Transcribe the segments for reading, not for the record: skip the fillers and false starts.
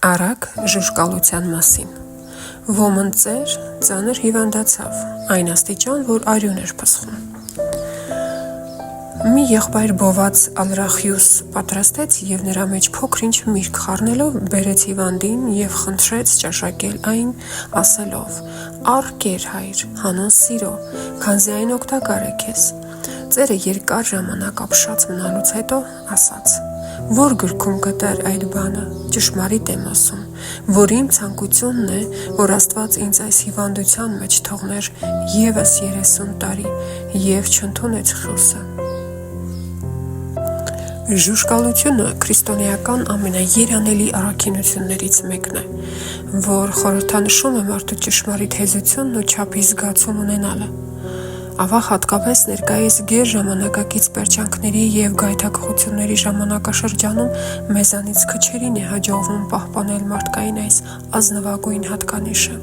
Արագ ժուժկալության մասին։ Ոմն ծանր հիվանդացավ, այն աստիճան, որ արյուն էր փսխում։ Մի եղբայր բոված ալրախյուս պատրաստեց և նրա մեջ փոքր-ինչ միրգ խառնելով բերեց հիվանդին և խնդրեց ճաշակել այն, ասելով. «Առ կեր, հայր, հանուն սիրո, քանզի այն օգտակար է քեզ»։ Ծերը երկար ժամանակ ապշած մնալուց հետո ասաց. «Որ գրքում գտար այդ բանը, ճշմարիտ եմ ասում, որ իմ ցանկությունն է, որ Աստված ինձ այս հիվանդության մեջ թողներ ևս 30 տարի և չընդունեց խոսը»։ Ժուժկալությունը քրիստոնեական ամենաերանելի առաքինություններից մեկն է, որ խորհրդանշում է մարդու ճշմարիտ հեզությունն ու չափի զգացում ունենալը։ Ավաղ հատկապես ներկայիս գերժամանակակից պերճանքների և գայթակղությունների ժամանակաշրջանում մեզանից քչերին է հաջողվում պահպանել մարդկային այս ազնվագույն հատկանիշը։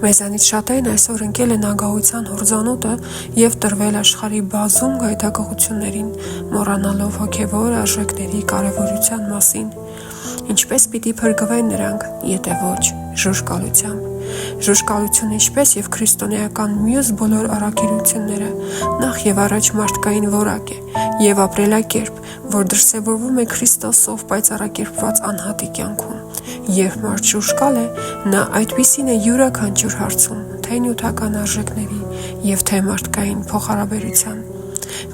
Մեզանից շատերն այսօր ընկել են ագահության հորձանուտը և տրվել աշխարհի բազում գայթակղություններին, մոռանալով հոգևոր արժեքների կարևորության մասին։ Ինչպես պիտի փրկվեն նրանք, եթե ոչ ժուժկալությամբ։ Ժուժկալությունը, ինչպես և քրիստոնեական մյուս բոլոր առաքելությունները, նախ և առաջ մարդկային որակ է և ապրելակերպ, որ դրսևորվում է Քրիստոսով պայծառակերպված անհատի կյանքում։ Երբ մարդ ժուժկալ է, նա այդպիսին է յուրաքանչյուր հարցում, թե նյութական արժեքների և թե մարդկային փոխհարաբերության։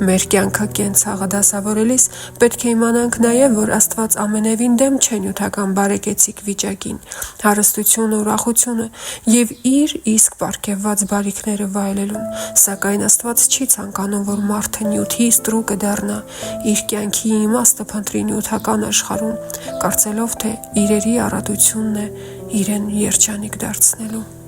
Մեր կյանքը կենցաղը դասավորելիս պետք է իմանանք նաև, որ Աստված ամենևին դեմ չէ նյութական բարեկեցիկ վիճակին, հարստությունը, ուրախությունը և իր իսկ պարգևված բարիքները վայելելուն, սակայն Աստված չի ցանկանում, որ մարդը նյութի ստրուկը դառնա, իր կյանքի իմաստը փնտրի նյութական աշխարհում, կարծելով, թե իրերի առատությունն է իրեն երջանիկ դարձնելու։